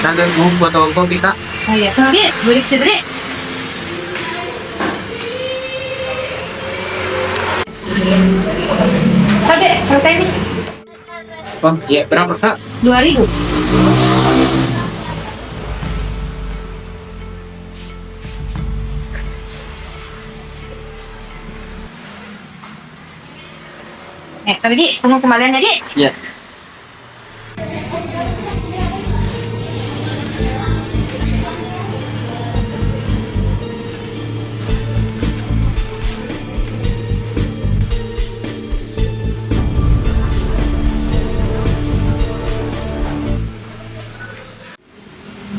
Kagak mau buat kopi kak? Oh iya, Ki, balik situ deh. Oke, selesai nih. Oh iya, berapa kak? 2.000. Tapi Di, tunggu kembaliannya Di. Iya.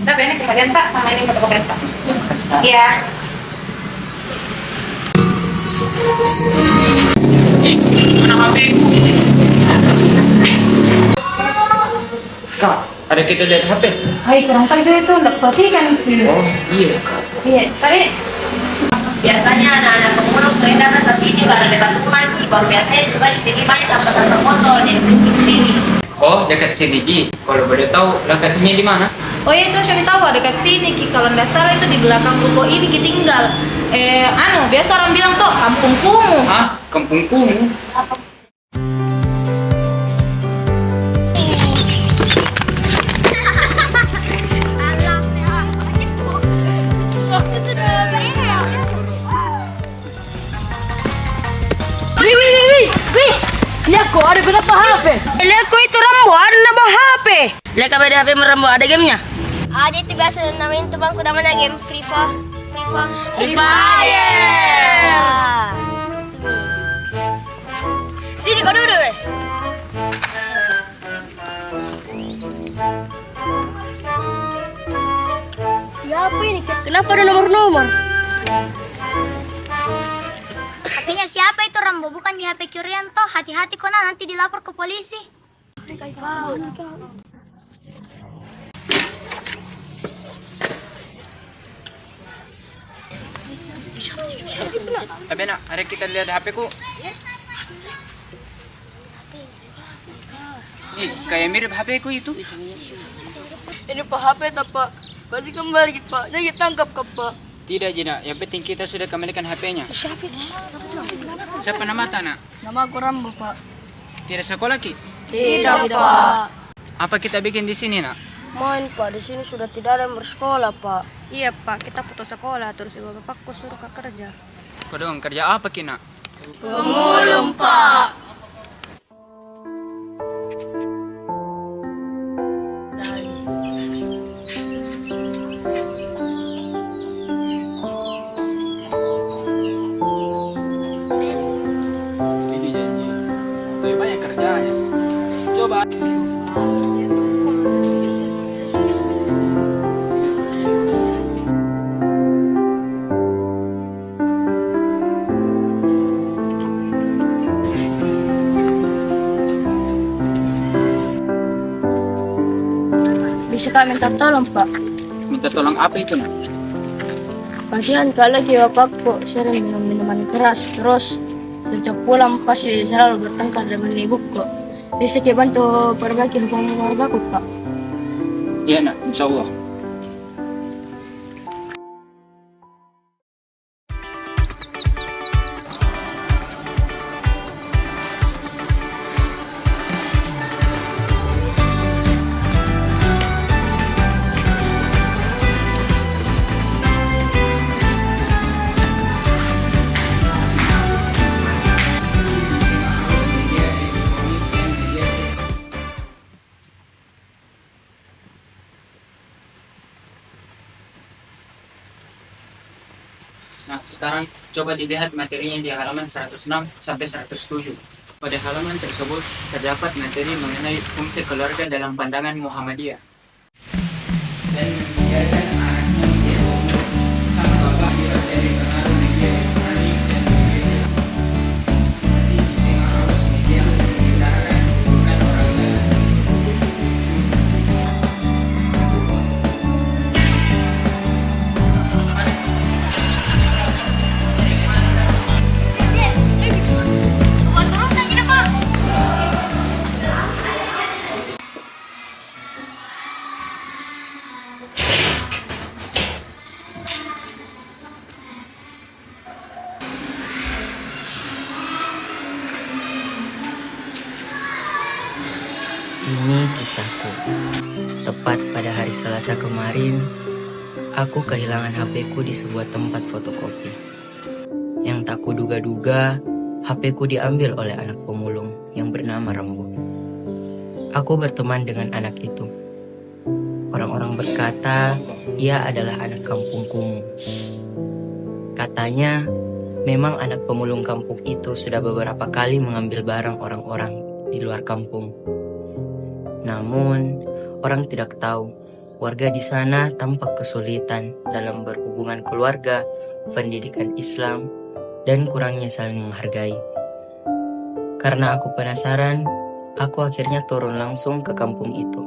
Tapi ini kembalian Pak, sama ini fotokopian Pak. Iya. Mana HP? Kak, ada kita lihat HP? Hai, kurang tahu itu, nggak perhatikan. Oh iya kak. Iya, tadi Biasanya anak-anak pemulung sering datang ke sini karena dekat rumah itu baru biasanya juga di sini banyak sampah-sampah kotor jadi sering di sini. Oh dekat sini Ji. Kalau boleh tahu lokasinya di mana? oh iya itu Syami tahu dekat sini Ki. Kalau nggak salah itu di belakang ruko ini Ki tinggal. Biasa orang bilang tuh kampung kumuh. Hah? Kampung Kumuh? Wih, lihat kok ada berapa HP? Lihat kok itu Rambo ada nambah HP. Lihat kabel HP Rambo ada gamenya? Ada itu biasa namanya itu bangku namanya game Free Fire. Free Fire. Ah. Sini kau duduk weh. Ya apa ini? Kenapa ada nomor-nomor? HP-nya siapa itu Rambo? Bukan di HP curian toh. Hati-hati kok nanti dilapor ke polisi. Tapi nak, ada kita lihat HP ku. Ih, kayak mirip HP ku itu. Ini Pak HP tak Pak? Kasih kembali Pak. Jangan tangkap ke Pak. Tidak Jina, yang penting kita sudah kembalikan HP-nya. Siapa itu? Siapa nama tak nak? Nama aku Rambo Pak. Tidak sekolah ki? Tidak Pak. Apa kita bikin di sini nak? Main Pak, di sini sudah tidak ada yang bersekolah Pak. Iya Pak, kita putus sekolah terus ibu bapakku suruh ke kerja. Kau dong kerja apa ki nak? Pemulung Pak. Ini janji. Lebih banyak kerjanya. Coba. Bisa kak minta tolong Pak. Minta tolong apa itu nak? Kasihan kak lagi bapakku sering minum minuman keras. Terus sejak pulang pasti selalu bertengkar dengan ibuku. Bisa kita bantu perbaiki hubungan keluargaku Pak. Iya nak, insya Allah. Nah, sekarang coba dilihat materinya di halaman 106 sampai 107. Pada halaman tersebut terdapat materi mengenai fungsi keluarga dalam pandangan Muhammadiyah. Dan mengajarkan anaknya menjadi pemulung sama bapak dibuat dari pengaruh media elektronik dan media seperti di tengah arus media yang diutarakan bukan orang dalam. Ini kisahku. Tepat pada hari Selasa kemarin, aku kehilangan HP-ku di sebuah tempat fotokopi. Yang tak kuduga-duga, HP-ku diambil oleh anak pemulung yang bernama Rambo. Aku berteman dengan anak itu. Orang-orang berkata, ia adalah anak kampung kumuh. Katanya, memang anak pemulung kampung itu sudah beberapa kali mengambil barang orang-orang di luar kampung. Namun, orang tidak tahu, warga di sana tampak kesulitan dalam berhubungan keluarga, pendidikan Islam, dan kurangnya saling menghargai. Karena aku penasaran, aku akhirnya turun langsung ke kampung itu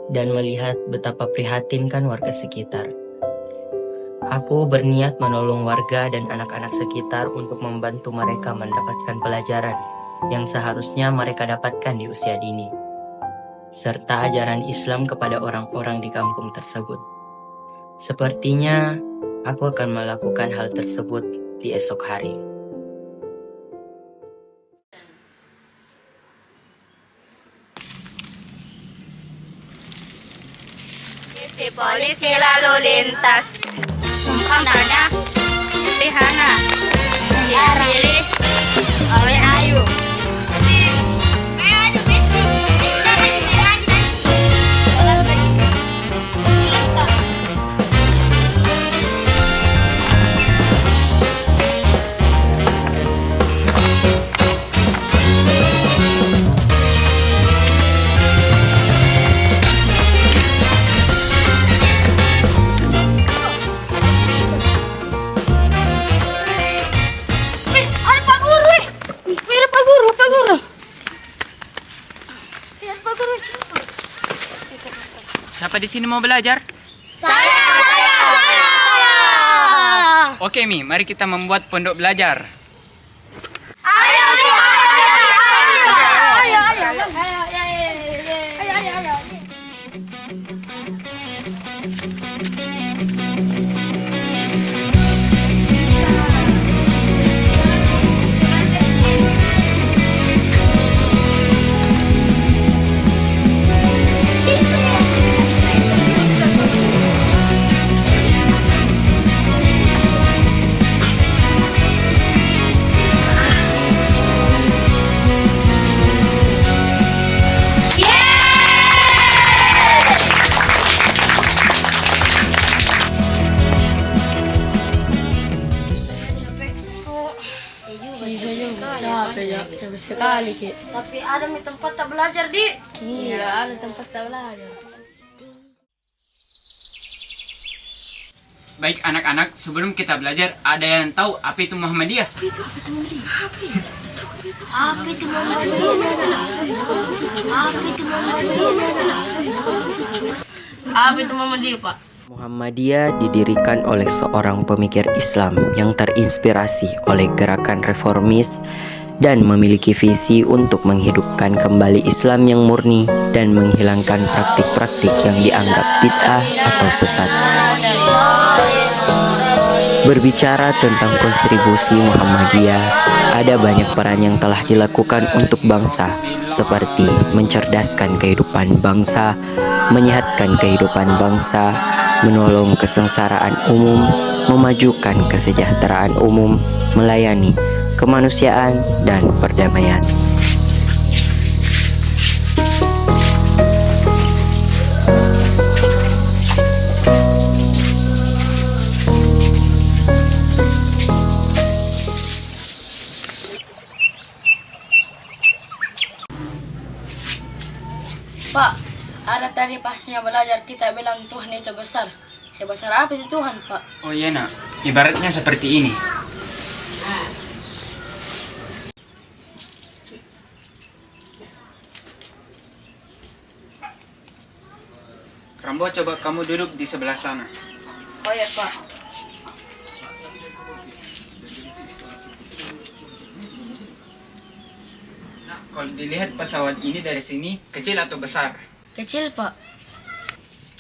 dan melihat betapa prihatin kan warga sekitar. Aku berniat menolong warga dan anak-anak sekitar untuk membantu mereka mendapatkan pelajaran yang seharusnya mereka dapatkan di usia dini, serta ajaran Islam kepada orang-orang di kampung tersebut. Sepertinya aku akan melakukan hal tersebut di esok hari. Si polisi lalu lintas. Namanya Rihana. Dipilih oleh Ayu. Siapa di sini mau belajar? Saya. Oke Mi, mari kita membuat pondok belajar. Capek sekali, Ki. Tapi ada di tempat tak belajar, Di. Iya, ada tempat tak belajar. Baik anak-anak, sebelum kita belajar, ada yang tahu apa itu Muhammadiyah? Apa itu Muhammadiyah, Pak? Muhammadiyah didirikan oleh seorang pemikir Islam yang terinspirasi oleh gerakan reformis dan memiliki visi untuk menghidupkan kembali Islam yang murni dan menghilangkan praktik-praktik yang dianggap bid'ah atau sesat. Berbicara tentang kontribusi Muhammadiyah, ada banyak peran yang telah dilakukan untuk bangsa, seperti mencerdaskan kehidupan bangsa, menyehatkan kehidupan bangsa, menolong kesengsaraan umum, memajukan kesejahteraan umum, melayani kemanusiaan dan perdamaian. Pak, ada tadi pasnya belajar kita bilang Tuhan itu besar. Sebesar apa sih Tuhan, Pak? Oh iya nak, ibaratnya seperti ini. Rambo, coba kamu duduk di sebelah sana. Oh ya, Pak. Nah, kalau dilihat pesawat ini dari sini, kecil atau besar? Kecil, Pak.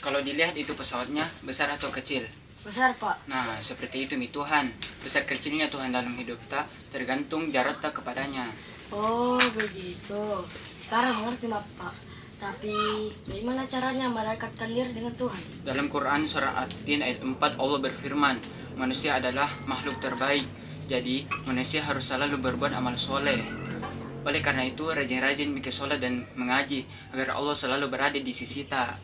Kalau dilihat itu pesawatnya, besar atau kecil? Besar, Pak. Nah, seperti itu mi Tuhan. Besar kecilnya Tuhan dalam hidup kita tergantung jarak kita kepadanya. Oh, begitu. Sekarang mengerti, Pak. Tapi bagaimana caranya malaikat kalian dengan Tuhan? Dalam Quran surah At-Tin ayat 4 Allah berfirman, manusia adalah makhluk terbaik. Jadi manusia harus selalu berbuat amal soleh. Oleh karena itu rajin-rajin mikir sholat dan mengaji agar Allah selalu berada di sisi kita.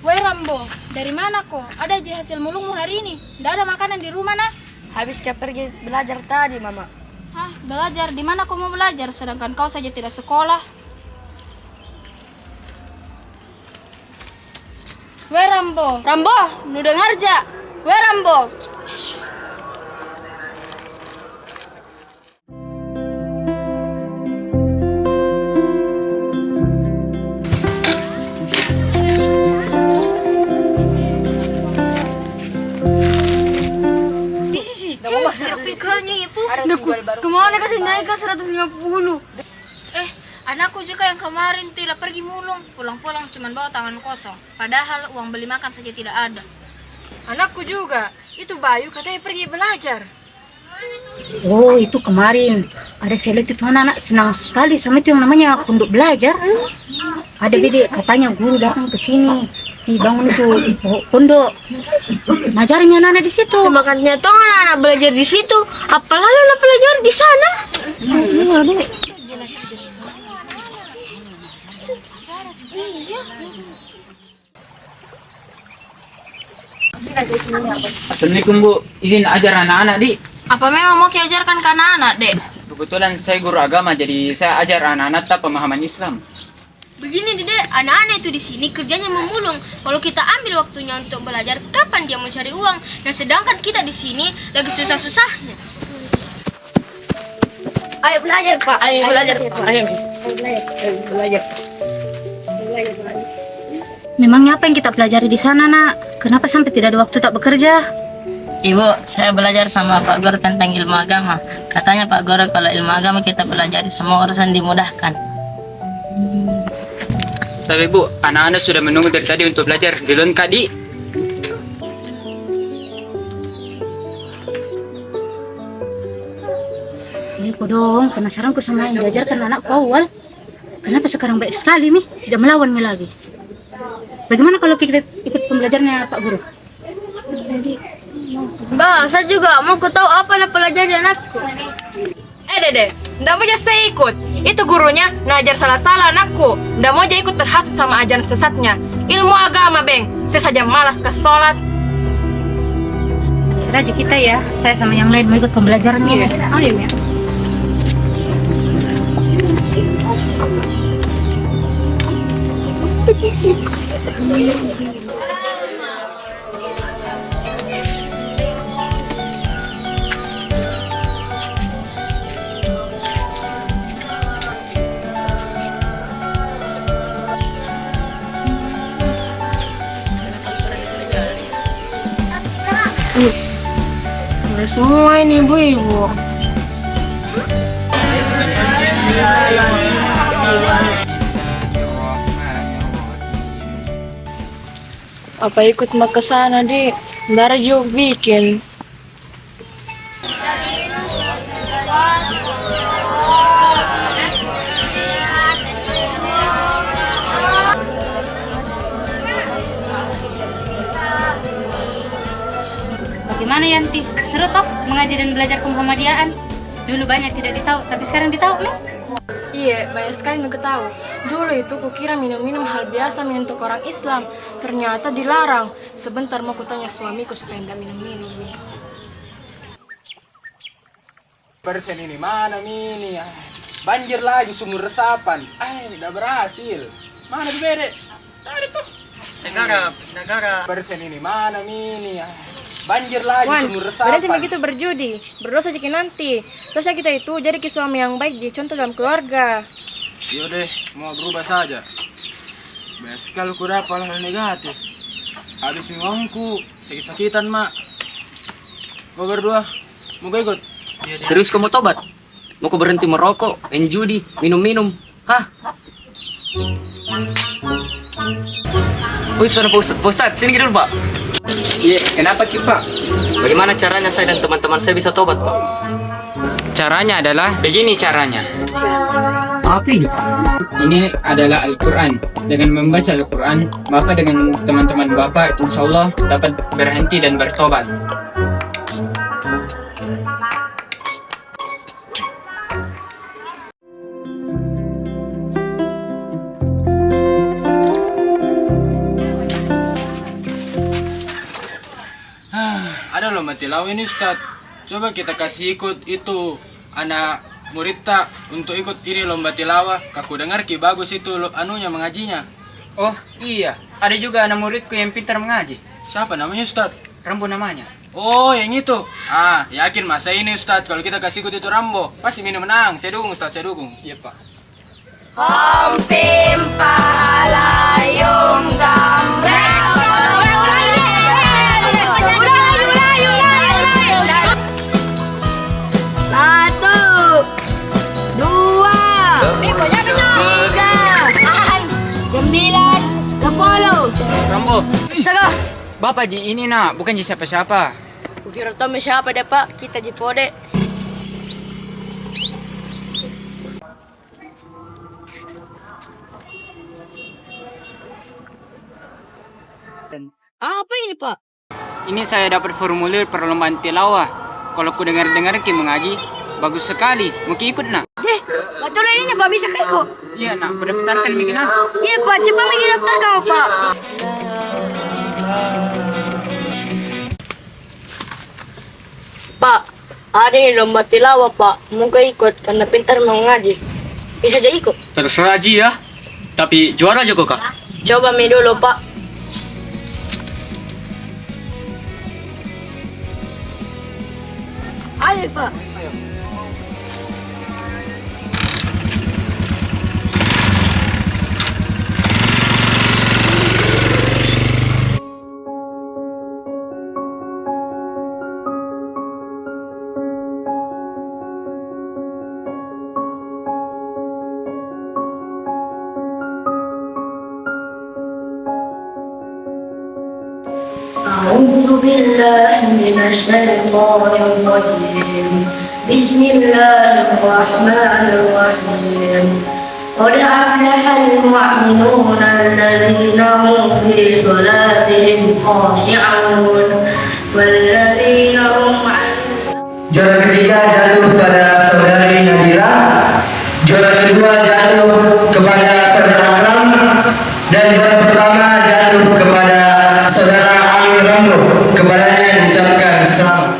Woi Rambo, dari mana kok? Ada aja hasil mulungmu hari ini. Tidak ada makanan di rumah nak? Habis kau pergi belajar tadi, Mama. Hah, belajar? Di mana kau mau belajar? Sedangkan kau saja tidak sekolah. Woi Rambo, Rambo, nu dengar ja? Woi Rambo. Aplikasinya itu kemana kasih naik ke 150? Anakku juga yang kemarin tidak pergi mulung, pulang-pulang cuma bawa tangan kosong. Padahal uang beli makan saja tidak ada. Anakku juga. Itu Bayu katanya pergi belajar. Oh, itu kemarin ada saya lihat itu anak-anak senang sekali sama itu yang namanya pondok belajar. Ada beda katanya guru datang ke sini dibangun itu pondok. Ngajarin anak-anak di situ. Makanya toh anak-anak belajar di situ. Apalagi anak belajar di sana. Assalamualaikum Bu, izin ajar anak-anak Di. Apa memang mau diajarkan ke anak-anak, Dek? Kebetulan saya guru agama jadi saya ajar anak-anak tentang pemahaman Islam. Begini, Dek, anak-anak itu di sini kerjanya memulung. Kalau kita ambil waktunya untuk belajar, kapan dia mau cari uang? Nah, sedangkan kita di sini lagi susah-susahnya. Ayo belajar, Pak. Ayo belajar. Ayo. Belajar. Memangnya apa yang kita pelajari di sana, Nak? Kenapa sampai tidak ada waktu tak bekerja? Ibu, saya belajar sama Pak Guru tentang ilmu agama. Katanya Pak Guru kalau ilmu agama kita pelajari semua urusan dimudahkan. Tapi Bu, anak-anak sudah menunggu dari tadi untuk belajar. Duluan Kak Di. Ini kok dong, penasaran ku sama yang diajarkan anakku awal. Kenapa sekarang baik sekali, Mi? Tidak melawan Mi lagi. Bagaimana kalau kita ikut pembelajarannya Pak Guru? Bah, saya juga mau tahu apa yang pelajari anakku. Dede, ndak mau saya ikut. Itu gurunya ngajar salah-salah anakku. Ndak mau ikut terhasut sama ajaran sesatnya. Ilmu agama, Beng. Saya saja malas ke sholat. Serah aja kita ya. Saya sama yang lain mau ikut pembelajarannya. Ayo ya. Udah semua ini ibu-ibu. Apa ikut mak ke sana, Dik? Ntar juga bikin. Bagaimana Yanti? Seru toh mengaji dan belajar kemuhammadiyaan? Dulu banyak tidak ditahu, tapi sekarang ditahu, Mi? Iya, banyak sekali yang tahu. Dulu itu kukira minum-minum hal biasa untuk orang Islam. Ternyata dilarang. Sebentar mau kutanya suamiku supaya tidak minum-minum. Persen ini mana ini? Banjir lagi sumur resapan. Udah berhasil. Mana bebede? Ada tuh. Negara. Persen ini mana ini? Banjir lagi sumur resapan. Berarti begitu berjudi. Berdosa jika nanti. Sosial kita itu jadi suami yang baik, jadi contoh dalam keluarga. Yaudah, mau berubah saja. Banyak sekali ku dapat hal negatif. Habis uangku, sakit-sakitan, Mak. Mau berdua, mau ikut? Serius kamu tobat? Mau kau berhenti merokok, main judi, minum-minum? Hah? Wih, sana Pak Ustadz, sini dulu Pak. Iya, kenapa Ki Pak? Bagaimana caranya saya dan teman-teman saya bisa tobat Pak? caranya adalah begini caranya. Apa ini? Ini adalah Al-Quran. Dengan membaca Al-Quran, Bapak dengan teman-teman Bapak insya Allah dapat berhenti dan bertobat. Ada lomba tilawah ini Ustaz. Coba kita kasih ikut itu anak murid tak untuk ikut ini lomba tilawah. Aku dengar ki bagus itu anunya mengajinya. Oh iya, ada juga anak muridku yang pintar mengaji. Siapa namanya Ustaz? Rambo namanya. Oh yang itu. Yakin masa ini Ustaz kalau kita kasih ikut itu Rambo pasti minum menang. Saya dukung Ustaz, saya dukung. Iya Pak. Om Pim Palayung Gambreng. Rambo, Saga. Bapak ji ini nak, bukan ji siapa-siapa. Kukira tahu siapa deh Pak, kita jipode. Apa ini Pak? Ini saya dapat formulir perlombaan tilawah. Kalau ku dengar-dengar ki mengaji, bagus sekali. Mau ki ikut nak? Betul ini Pak bisa kayak kok. Iya nak, berdaftarkan Miki nak. Iya Pak, cepat Miki daftar kamu Pak. Pak, ada nih lomba tilawah Pak. Moga ikut karena pintar mengaji. Bisa aja ikut. Terserah Ji ya. Tapi juara aja kok kak. Coba mi dulu Pak. Ayo Pak. أعوذ بالله من الشيطان الرجيم بسم الله الرحمن الرحيم قد أفلح المؤمنون الذين هم في صلاتهم خاشعون والذين هم عن Juara ketiga jatuh pada saudari Nadira. Juara kedua jatuh kepada saudara Akram. Dan juara pertama jatuh kepada saudara Amir Rambo. Kepadanya diucapkan selamat.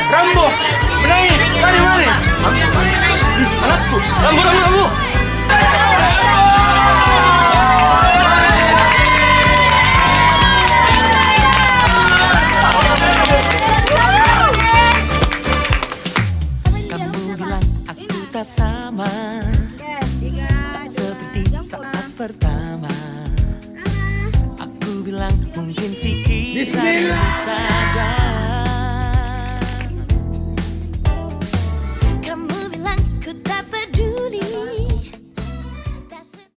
Rambo, menangis. Mana? Anakku, Rambo. Kamu bilang aku tak sama, tak seperti saat pertama. Aku bilang mungkin pikiran saja.